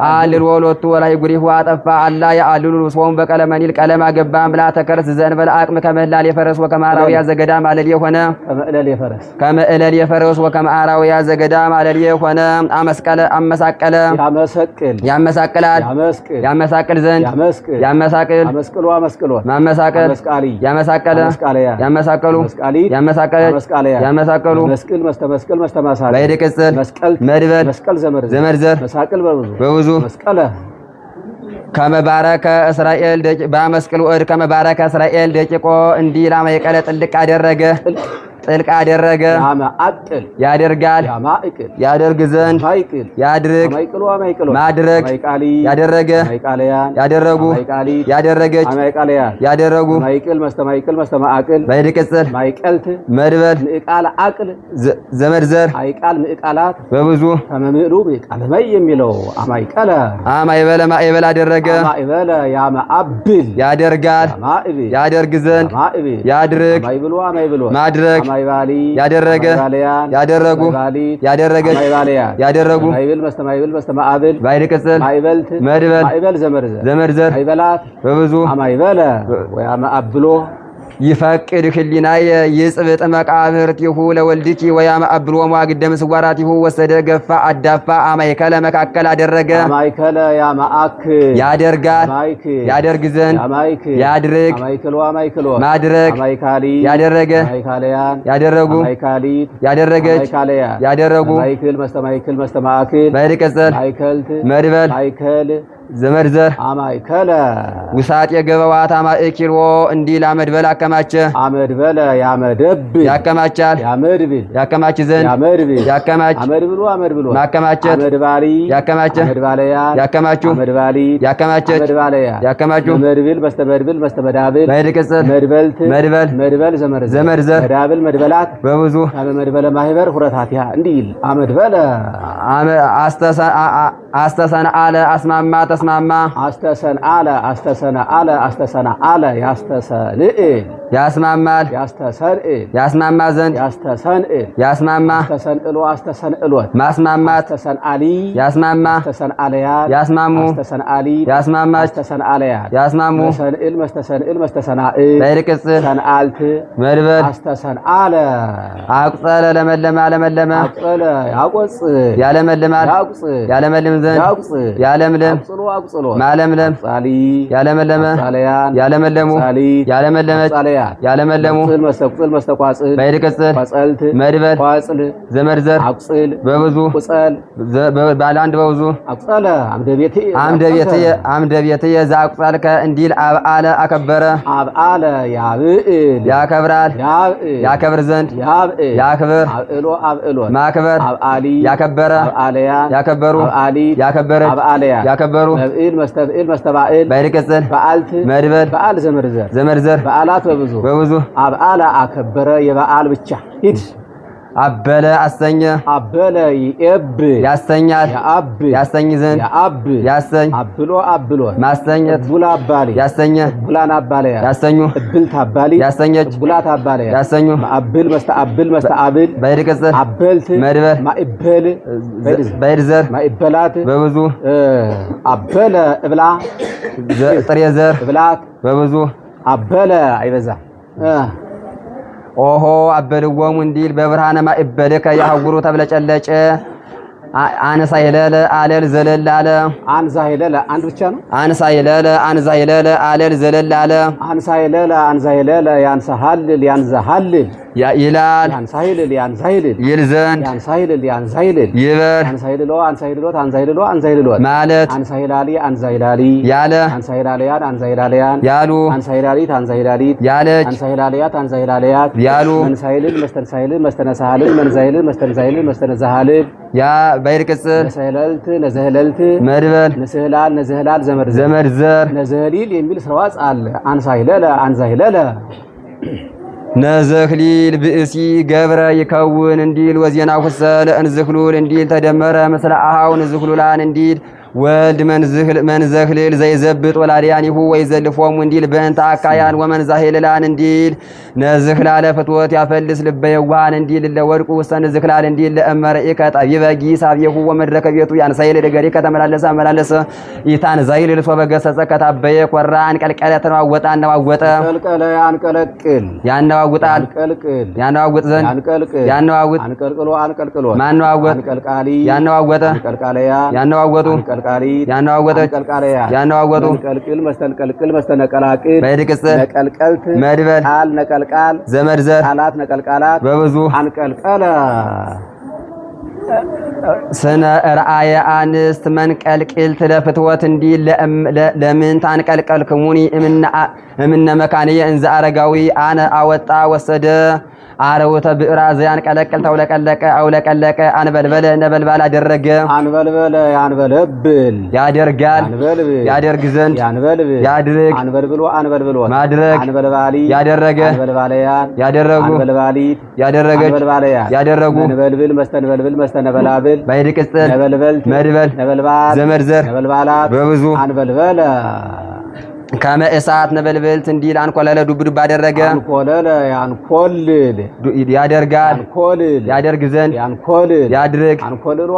Speaker 1: አልል ወሎቱ ወላይ ጉሪሁ አጠፋ አላ ያአልሉ ሶም በቀለመኒል ቀለም አገባም ብላ ተከርስ ዘንበል አቅም ከመላል የፈረስ ወከማራው ያዘገዳም አለል የሆነ ከመእለል የፈረስ ወከማራው ያዘገዳም አለል የሆነ አመሳቀለ ያመሳቅላል ያመሳቅል ዘንድ ያመሳቅል ማመሳቀል ያመሳቀለ ያመሳቀሉ ያመሳቀለች ያመሳቀሉ
Speaker 2: መስተማሳል
Speaker 1: ባይድ ቅጽል መድበል ዘመርዘር በብዙ መስቀለ ከመባረከ እስራኤል በመስቀል ወድ ከመባረከ እስራኤል ደቂቆ እንዲል አማይቀለ ጥልቅ አደረገ ጥልቅ አደረገ ያደርጋል ያደርግ ዘንድ ያድርግ ማድረግ ያደረገ ያደረጉ ያደረገች ያደረጉ ባይድ ቅጽል መድበል ዘመርዘር በብዙ
Speaker 2: ከመምዕሉ ምዕቃለ ማይ የሚለው አማይቀለ
Speaker 1: አማይበለ ማይበል አደረገ ያደርጋል ያደርግ ዘንድ ያድርግ ማድረግ ያደረገ ያደረጉ ያደረገች ያደረጉ ባይድ ቅጽል መድበል ዘመርዘር በብዙ
Speaker 2: አማይበለ ወያመአብሎ
Speaker 1: ይፈቅድ ህሊናየ ይጽብጥ መቃብርቲሁ ለወልድኪ ወያማብሎሙ አግደም ስዋራቲሁ ወሰደ ገፋ አዳፋ አማይከለ መካከል አደረገ
Speaker 2: አማይከለ ያማአክ
Speaker 1: ያደርጋል ያደርግ ዘንድ ያድርግ ማድረግ ያደረገ ያደረጉ ያደረገች ያደረጉ በይቅጽል መድበል ዘመርዘር
Speaker 2: አማይከለ
Speaker 1: ውሳጥ የገበዋት አማእኪሮ እንዲል አመድበል አከማቸ
Speaker 2: አመድበለ ያመደብ
Speaker 1: ያከማቻል ያከማች ዘንድ ያከማች
Speaker 2: አመድብሎ
Speaker 1: ማከማቸት
Speaker 2: አመድባሊ
Speaker 1: ያከማቸ
Speaker 2: አመድባለያን
Speaker 1: ያከማቹ
Speaker 2: አመድባሊ
Speaker 1: ያከማቸች ያከማቹ
Speaker 2: መድብል መስተመዳብል
Speaker 1: በይቅጽል መድበል ዘመርዘር
Speaker 2: መዳብል መድበላት
Speaker 1: በብዙ
Speaker 2: መድበለ ማህበር ሁረታቲያ እንዲል አመድበለ
Speaker 1: አስተሰነ አለ አስማማ ተስማማ
Speaker 2: አስተሰነ አለ ያስተሰንእ
Speaker 1: ያስማማል ያስማማ ዘንድ ያስማማ
Speaker 2: አስተሰንእሎት
Speaker 1: ማስማማት
Speaker 2: አስተሰንአሊ
Speaker 1: ያስማማ
Speaker 2: አስተሰንአለያት
Speaker 1: ያስማሙ
Speaker 2: አስተሰንአሊ
Speaker 1: ያስማማች
Speaker 2: አስተሰንአለያት
Speaker 1: ያስማሙ
Speaker 2: መስተሰንእል
Speaker 1: በይቅጽል
Speaker 2: ሰንአልት
Speaker 1: መድበል
Speaker 2: አስተሰንአለ
Speaker 1: አቁጸለ ለመለመ
Speaker 2: አቁጸለ ያቆጽ
Speaker 1: ያለመልማል ያለመልም ዘንድ ያለምለም ማለምለም ያለመለመ ያለመለሙ ያለመለመች ያለመለሙ
Speaker 2: ቁጽል መስተቋጽል
Speaker 1: በይቅጽል
Speaker 2: ቋጽልት
Speaker 1: መድበል
Speaker 2: ቋጽል
Speaker 1: ዘመርዘር
Speaker 2: አቁጽል
Speaker 1: በብዙ
Speaker 2: ቁጸል
Speaker 1: ባለ አንድ በብዙ
Speaker 2: አቁጸለ
Speaker 1: አምደ ቤትየ ዘአቁጸልከ እንዲል አብአለ አከበረ
Speaker 2: አብአለ ያብእል
Speaker 1: ያከብራል ያከብር ዘንድ ያክብር አብእሎ ማክበር
Speaker 2: አብአሊ
Speaker 1: ያከበረ
Speaker 2: አብአለያን
Speaker 1: ያከበሩ
Speaker 2: አብአሊ
Speaker 1: ያከበረች
Speaker 2: አብአለያን
Speaker 1: ያከበሩ
Speaker 2: መብእል መስተባእል
Speaker 1: በይቅጽል
Speaker 2: በአልት
Speaker 1: መድበል
Speaker 2: በአል ዘመርዘር በአላት በብዙ አብአለ አከበረ የበአል ብቻ ሂድ
Speaker 1: አበለ አሰኘ
Speaker 2: አበለ ይእብ
Speaker 1: ያሰኛል ያሰኝ ዘንድ ያሰኝ አብሎ ማሰኘት
Speaker 2: ቡላ አባሊ
Speaker 1: ያሰኘ
Speaker 2: ቡላን አባለ
Speaker 1: ያሰኙ
Speaker 2: እብል ታባሊ
Speaker 1: ያሰኘች
Speaker 2: ቡላት አባለ
Speaker 1: ያሰኙ
Speaker 2: አብል መስተአብል
Speaker 1: በይቅጽል
Speaker 2: አበልት
Speaker 1: መድበል
Speaker 2: ማይበል
Speaker 1: በይርዘር
Speaker 2: ማይበላት
Speaker 1: በብዙ
Speaker 2: አበለ እብላ
Speaker 1: ጥሬ ዘር
Speaker 2: እብላት
Speaker 1: በብዙ
Speaker 2: አበለ አይበዛ
Speaker 1: ኦሆ አበልወሙ እንዲል በብርሃነ ማእበልከ ያህውሩ ተብለጨለጨ አንሳ ይለለ አለል ዘለል አለ
Speaker 2: አንሳ ይለለ አንድ ብቻ ነው
Speaker 1: አንሳ ይለለ አለል ዘለል አለ
Speaker 2: አንሳ ይለለ ያንሳሃል ይላል ያንሳይል
Speaker 1: ይልዘንድ
Speaker 2: ያንሳይል
Speaker 1: ይበር
Speaker 2: አንሳይልሎት ማለት አንሳይላሊ ያለ አንሳይላለያን ያሉ አንሳይላሊት ያለች አንሳይላለያት ያሉ መንሳይልን መስተነሳሃልን መስተነዛሃልን
Speaker 1: ያ በይቅጽል
Speaker 2: ነዘህለልት መድበል ነዘህላል ዘመርዘር ነዘህሊል የሚል ስርዋጽ አለ አንሳይለለ
Speaker 1: ነዘህሊል ብእሲ ገብረ ይከውን እንዲል ወዜና ሁሰለ እንዝህሉል እንዲል ተደመረ ምስለ አሃው ንዝህሉላን እንዲል ወልድ መንዘህልል ዘይዘብጥ ወላዲያኒሁ ወይዘልፎሙ እንዲል በእንተ አካያን ወመንዛሂልላን እንዲል ነዝህላለ ፍትወት ያፈልስ ልበየዋን እንዲል ለወድቁ ውስተ ንዝህላል እንዲል ለእመረኢከ ጠቢበ ጊሳብየሁ ወመድረከ ቤቱ ያንሳይል ደገሪ ከተመላለሰ ኢታን ዛይልል ሶበገሰጸ ከታበየ ኮራ አንቀልቀለ ተነዋወጣ አነዋወጠ ያነዋውጣል ያነዋውጥ ዘንድ ያነዋውጥ
Speaker 2: አንቀልቅሎ
Speaker 1: ማነዋወጥ ያነዋወጠ ያነዋወጡ ያነዋወጠች ያነዋወጡ
Speaker 2: መስተንቀልቅል መስተነቀላቅል
Speaker 1: በይቅጽል
Speaker 2: ነቀልቀልት
Speaker 1: መድበል
Speaker 2: ቃል ነቀልቃል
Speaker 1: ዘመርዘር
Speaker 2: ቃላት ነቀልቃላት
Speaker 1: በብዙ
Speaker 2: አንቀልቀለ
Speaker 1: ስነ ራአየ አንስት መንቀልቅል ትለፍትወት እንዲል ለምን ታንቀልቀልክሙኒ እምነ መካንየ እንዘ አረጋዊ አነ አወጣ ወሰደ አረውተ ብዕራ ዘያን ቀለቀል ተውለቀለቀ አውለቀለቀ አንበልበለ ነበልባል አደረገ
Speaker 2: አንበልበለ ያንበለብል
Speaker 1: ያደርጋል ያደርግ ዘንድ ያድርግ አንበልብሎ ማድረግ አንበልባሊ ያደረገ አንበልባለያን ያደረጉ አንበልባሊት ያደረገች ያደረጉ አንበልብል መስተነበላብል በይቅጽል ነበልበል መድበል ነበልባል ዘመርዘር ነበልባላት በብዙ አንበልበለ ከመ እሳት ነበልብልት እንዲል አንኮለለ ዱብ ዱብ አደረገ
Speaker 2: አንኮለለ ያንኮልል
Speaker 1: ያደርጋል
Speaker 2: አንኮልል
Speaker 1: ያደርግ ዘንድ
Speaker 2: ያንኮልል
Speaker 1: ያድርግ
Speaker 2: አንኮልሎ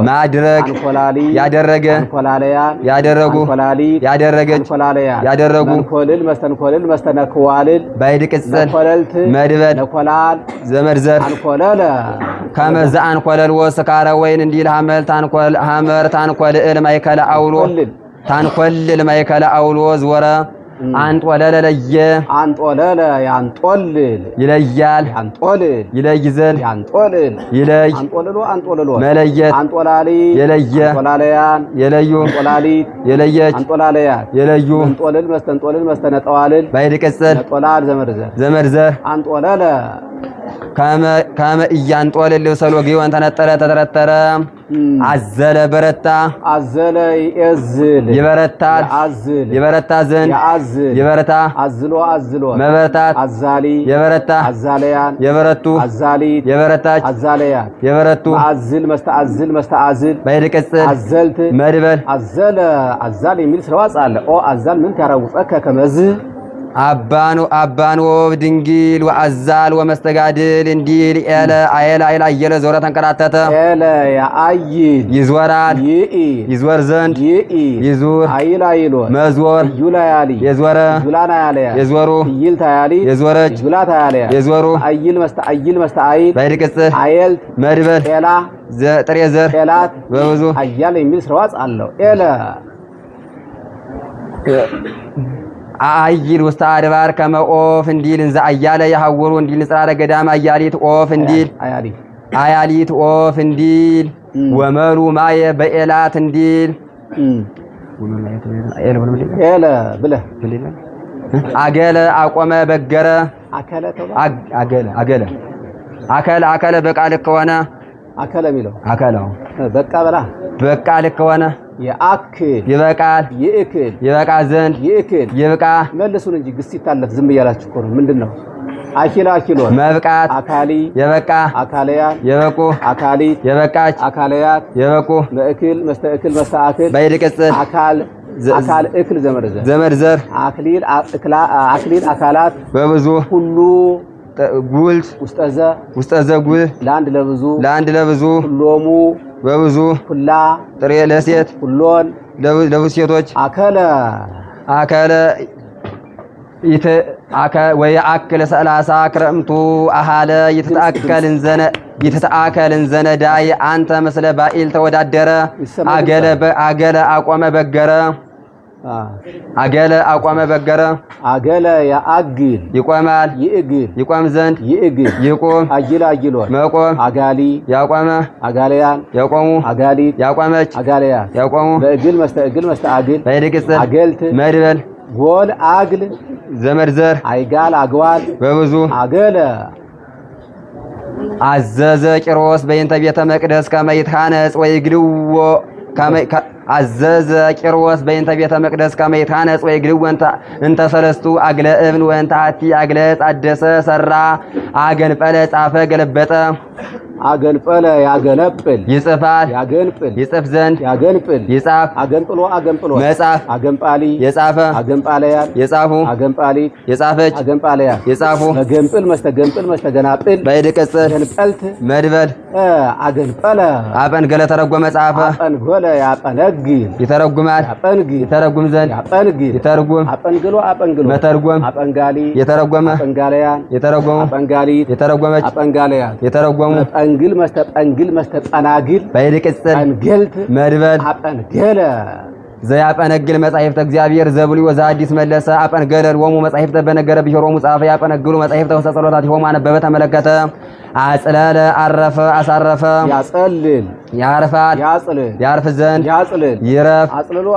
Speaker 1: ማድረግ
Speaker 2: አንኮላሊ
Speaker 1: ያደረገ
Speaker 2: አንኮላለያን
Speaker 1: ያደረጉ
Speaker 2: አንኮላሊ
Speaker 1: ያደረገች
Speaker 2: አንኮላለያን
Speaker 1: ያደረጉ
Speaker 2: አንኮልል መስተንኮልል መስተነክዋልል
Speaker 1: ባይድ ቅጽል
Speaker 2: ነኮለልት
Speaker 1: መድበል
Speaker 2: ነኮላል
Speaker 1: ዘመርዘር
Speaker 2: አንኮለለ
Speaker 1: ከመዛ አንኮለል ወስካረ ወይን እንዲል ሐመል ታንኮል ሐመር ታንኮልል ማይከለ አውሎ ታንኮልል ማይከለ አውሎ ዝወረ አንጦለለ ለየ
Speaker 2: አንጦለለ ያንጦልል
Speaker 1: ይለያል
Speaker 2: ያንጦልል
Speaker 1: ይለይ ዘንድ
Speaker 2: ያንጦልል
Speaker 1: ይለይ
Speaker 2: አንጦልሎ
Speaker 1: መለየት
Speaker 2: አንጦላሊ
Speaker 1: የለየ
Speaker 2: አንጦላለያን
Speaker 1: የለዩ
Speaker 2: አንጦላሊት
Speaker 1: የለየች
Speaker 2: አንጦላለያን
Speaker 1: የለዩ
Speaker 2: አንጦልል መስተንጦልል መስተነጠዋልል
Speaker 1: ባይድ ቅጽል
Speaker 2: አንጦላል ዘመርዘር
Speaker 1: አንጦለለ ከመ እያንጦልል ሰሎጊዮን ተነጠረ ተተረተረ አዘለ በረታ
Speaker 2: አዘለ ይእዝል
Speaker 1: ይበረታል
Speaker 2: አዝል
Speaker 1: ይበረታ ዘንድ
Speaker 2: ያዝል
Speaker 1: ይበረታ
Speaker 2: አዝሎ
Speaker 1: መበረታት
Speaker 2: አዛሊ
Speaker 1: የበረታ
Speaker 2: አዛለያን
Speaker 1: የበረቱ
Speaker 2: አዛሊት
Speaker 1: የበረታች
Speaker 2: አዛለያን
Speaker 1: የበረቱ
Speaker 2: አዝል መስተአዝል
Speaker 1: ባይድ ቅጽል
Speaker 2: አዘልት
Speaker 1: መድበል
Speaker 2: አዛል የሚል ስርዋጽ አለ ኦ አዛል ምን ታራውጸከ ከመዝ
Speaker 1: አባኖ ድንግል ወአዛል ወመስተጋድል እንዲል ኤለ አየለ አየለ ዞረ ተንከራተተ
Speaker 2: ኤለ ያአይል
Speaker 1: ይዞራል ይዞር ዘንድ ይዙር
Speaker 2: አይሎ
Speaker 1: መዞር
Speaker 2: ዩላያሊ
Speaker 1: የዞረ
Speaker 2: ዩላና ያለያ
Speaker 1: የዞሩ
Speaker 2: ይልታያሊ
Speaker 1: የዞረች
Speaker 2: ዩላታ ያለያ
Speaker 1: የዞሩ
Speaker 2: አይል መስተአይል
Speaker 1: ባይድ ቅጽል
Speaker 2: አየልት
Speaker 1: መድበል
Speaker 2: ኤላ
Speaker 1: ጥሬ ዘር
Speaker 2: ኤላት
Speaker 1: በብዙ
Speaker 2: አያለ የሚል ስርዋጽ አለው ኤለ
Speaker 1: አይል ውስተ አድባር ከመኦፍ እንዲል እንዘ አያለ ያሐውሩ እንዲል ንጽራረ ገዳም አያሊት ኦፍ እንዲል አያሊት ኦፍ እንዲል ወመሉ ማየ በኤላት እንዲል
Speaker 2: ኤለ ብለ
Speaker 1: አገለ አቆመ በገረ አከለ በቃል ከሆነ
Speaker 2: አከለ ሚለው
Speaker 1: አከለው
Speaker 2: በቃ በላ
Speaker 1: በቃ ልክ ሆነ
Speaker 2: የአክል
Speaker 1: ይበቃል
Speaker 2: ይእክል
Speaker 1: ይበቃ ዘንድ
Speaker 2: ይእክል ይበቃ
Speaker 1: መልሱን
Speaker 2: እንጂ ግስ ይታለፍ ዝም እያላችሁ እኮ ነው። ምንድነው? አኪሎ
Speaker 1: መብቃት
Speaker 2: አካሊ
Speaker 1: የበቃ
Speaker 2: አካለያን
Speaker 1: የበቁ
Speaker 2: አካሊ
Speaker 1: የበቃች
Speaker 2: አካለያት
Speaker 1: የበቁ
Speaker 2: መእክል መስተእክል መስተአክል
Speaker 1: ባይድ ቅጽል
Speaker 2: አካል እክል
Speaker 1: ዘመርዘር
Speaker 2: አክሊል አካላት
Speaker 1: በብዙ
Speaker 2: ሁሉ
Speaker 1: ጉልት ውስጠዘ ጉል ለአንድ ለብዙ ሁሎሙ በብዙ ሁላ ጥሬ ለሴት ሁሎን ለብዙ ሴቶች አከለ ወየአክል 30 ክረምቱ አሃለ ይተተአከልን ዘነዳይ አንተ ምስለ ባኢል ተወዳደረ አገለ አቆመ በገረ አገለ ያአግል ይቆማል ይቆም ዘንድ ይቆም
Speaker 2: አጊሎ
Speaker 1: መቆም
Speaker 2: አጋሊ
Speaker 1: ያቆመ
Speaker 2: አጋለያን
Speaker 1: ያቆሙ
Speaker 2: አጋሊት
Speaker 1: ያቆመች
Speaker 2: አጋለያን
Speaker 1: ያቆሙ
Speaker 2: በእግል መስተአግል
Speaker 1: ባይድ ቅጽል
Speaker 2: አገልት
Speaker 1: መድበል
Speaker 2: ጎል አግል
Speaker 1: ዘመርዘር
Speaker 2: አይጋል አግዋል
Speaker 1: በብዙ
Speaker 2: አገለ
Speaker 1: አዘዘ ቂሮስ በእንተ ቤተ መቅደስ ከመይትሃነጽ ወይግልዎ አዘዘ ቂሮስ በእንተ ቤተ መቅደስ ከመይትሃነጽ ወይግልዎ እንተ ሰለስቱ አግለ እብን ወእንተ አቲ አግለ አደሰ ሰራ አገንፈለ ጻፈ ገለበጠ
Speaker 2: አገንፈለ ያገነጵል
Speaker 1: ይጽፋል
Speaker 2: ያገንጵል
Speaker 1: ይጽፍ ዘንድ
Speaker 2: ያገንጵል
Speaker 1: ይጻፍ
Speaker 2: አገንጵሎ
Speaker 1: መጻፍ
Speaker 2: አገንጳሊ
Speaker 1: የጻፈ
Speaker 2: አገንጳለያን
Speaker 1: የጻፉ
Speaker 2: አገንጳሊት
Speaker 1: የጻፈች
Speaker 2: አገንጳለያን
Speaker 1: የጻፉ
Speaker 2: መገንጵል መስተገናጵል
Speaker 1: ባይድ ቅጽል
Speaker 2: ገንጰልት
Speaker 1: መድበል
Speaker 2: አገንጰለ
Speaker 1: አጠንገለ ተረጎመ ጻፈ
Speaker 2: አጠንገለ ያጠነግል
Speaker 1: ይተረጉማል ይተረጉም ዘንድ ይተርጉም
Speaker 2: አጠንግሎ መተርጎም አጠንጋሊ
Speaker 1: የተረጎመ
Speaker 2: አጠንጋለያን
Speaker 1: የተረጎሙ
Speaker 2: አጠንጋሊት
Speaker 1: የተረጎመች
Speaker 2: አጠንጋለያን
Speaker 1: የተረጎሙ
Speaker 2: ጠንግል መስተጠናግል
Speaker 1: ባይድ ቅጽል
Speaker 2: ጠንገልት
Speaker 1: መድበል
Speaker 2: አጠንገለ
Speaker 1: ዘያጠነግል መጻሕፍተ እግዚአብሔር ዘብሉይ ወዘሐዲስ መለሰ አጠንገለል ወሙ መጻሕፍተ በነገረ ቢሆሮሙ ጻፈ ያጠነግሉ መጻሕፍተ ውስተ ጸሎታት ሆሙ አነበበ ተመለከተ አጽለለ አረፈ አሳረፈ
Speaker 2: ያጸልል
Speaker 1: ያርፋል ያርፍ ዘንድ
Speaker 2: ያጽልል
Speaker 1: ይረፍ
Speaker 2: አጽልሎ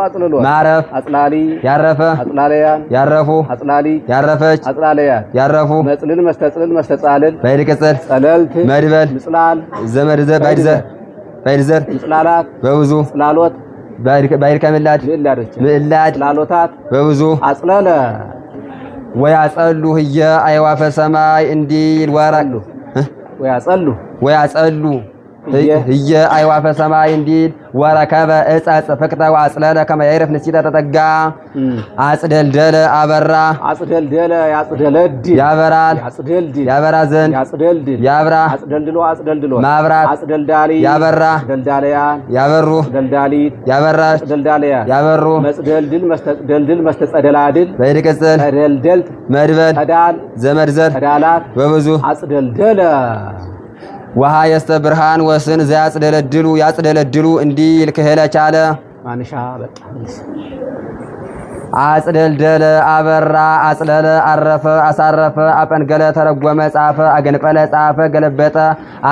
Speaker 1: ማረፍ
Speaker 2: አጽላሊ ያረፈ አጽላለያን
Speaker 1: ያረፉ
Speaker 2: አጽላሊ
Speaker 1: ያረፈች
Speaker 2: አጽላለያን
Speaker 1: ያረፉ
Speaker 2: መጽልል መስተጻልል
Speaker 1: ባይድ ቅጽል
Speaker 2: ጸለልት
Speaker 1: መድበል
Speaker 2: ምጽላል
Speaker 1: ዘመድዘር ባይድዘር
Speaker 2: ምጽላላት
Speaker 1: በብዙ
Speaker 2: ጽላሎት
Speaker 1: ባይድ ከምላድ ምዕላድ
Speaker 2: ጽላሎታት በብዙ አጽለለ
Speaker 1: ወያጸሉ ህየ አዕዋፈ ሰማይ እንዲል ወራሉ ወያጸሉ እየ አይዋፈ ሰማይ እንዲል ወረከበ ዕፀ ጽፍቅተ ወአጽለለ ከመ ይዕርፍ ንሲተ ተጠጋ አጽደልደለ አበራ
Speaker 2: አጽደልደለ ያጽደለድል
Speaker 1: ያበራል
Speaker 2: ያጽደልድል
Speaker 1: ያበራ ዘንድ
Speaker 2: ያጽደልድል
Speaker 1: ያብራ
Speaker 2: አጽደልድሎ
Speaker 1: ማብራት
Speaker 2: አጽደልዳሊ
Speaker 1: ያበራ
Speaker 2: አጽደልዳለያን
Speaker 1: ያበሩ
Speaker 2: አጽደልዳሊት
Speaker 1: ያበራሽ
Speaker 2: አጽደልዳለያን ያበሩ መጽደልድል መስተጽደልድል መስተጸደላድል
Speaker 1: በይድቅጽል
Speaker 2: ተደልደልት
Speaker 1: መድበል
Speaker 2: ተዳል
Speaker 1: ዘመድዘር
Speaker 2: ተዳላት
Speaker 1: በብዙ
Speaker 2: አጽደልደለ
Speaker 1: ወሃ የስተ ብርሃን ወስን ያጽደለድሉ እንዲል ክህለ ቻለ
Speaker 2: ማንሻ በጣም
Speaker 1: አጽደልደለ አበራ አጽለለ አረፈ አሳረፈ አጠንገለ ተረጎመ ጻፈ አገንፈለ ጻፈ ገለበጠ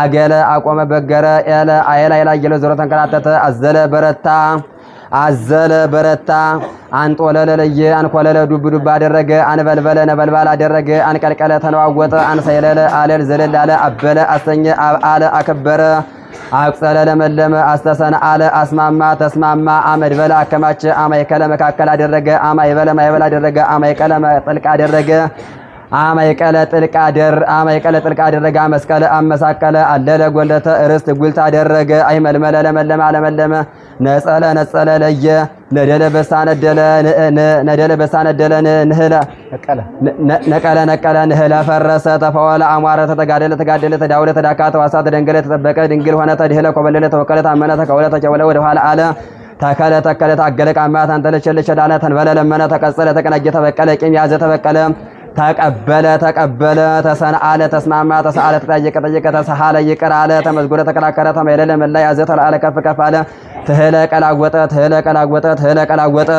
Speaker 1: አገለ አቆመ በገረ ኤለ አይላ ይላየለ ዞሮ ተንከራተተ አዘለ በረታ አንጦለለ ለየ አንኮለለ ዱብ ዱብ አደረገ አንበልበለ ነበልባል አደረገ አንቀልቀለ ተነዋወጠ አንሰይለለ አለል ዘለል አለ አበለ አሰኘ አለ አከበረ አቅጸለ ለመለመ አስተሰነ አለ አስማማ ተስማማ አመድበለ አከማቸ አማይከለ መካከል አደረገ አማይበለ ማይበል አደረገ አማይከለ ጥልቅ አደረገ አማይቀለ ጥልቅ አደረገ አመስቀለ አመሳቀለ አለለ ጎለተ ርስት ጉልት አደረገ አይመልመለ ለመለመ አለመለመ ነጸለ ለየ ነደለ በሳነደለ ንህለ ነቀለ ንህለ ፈረሰ ተፈወለ አሟረ ተጋደለ ተዳውለ ተዳካ ተዋሳ ተደንገለ ተጠበቀ ድንግል ሆነ ተድህለ ኮበለለ ተወከለ ታመነ ተከወለ ተቸወለ ወደ ኋላ አለ ተከለ ታገለ ቃማት አንተለቸለቸ ዳለ ተንበለ ለመነ ተቀጸለ ተቀናጀ ተበቀለ ቂም ያዘ ተበቀለ ተቀበለ ተሰናአለ ተስማማ ተሰአለ ተጠየቀ ተሰሃለ ይቅር አለ ተመዝጎረ ተከራከረ ተመለለ መላ ያዘ ተላለ ከፍ አለ ትህለ ቀላወጠ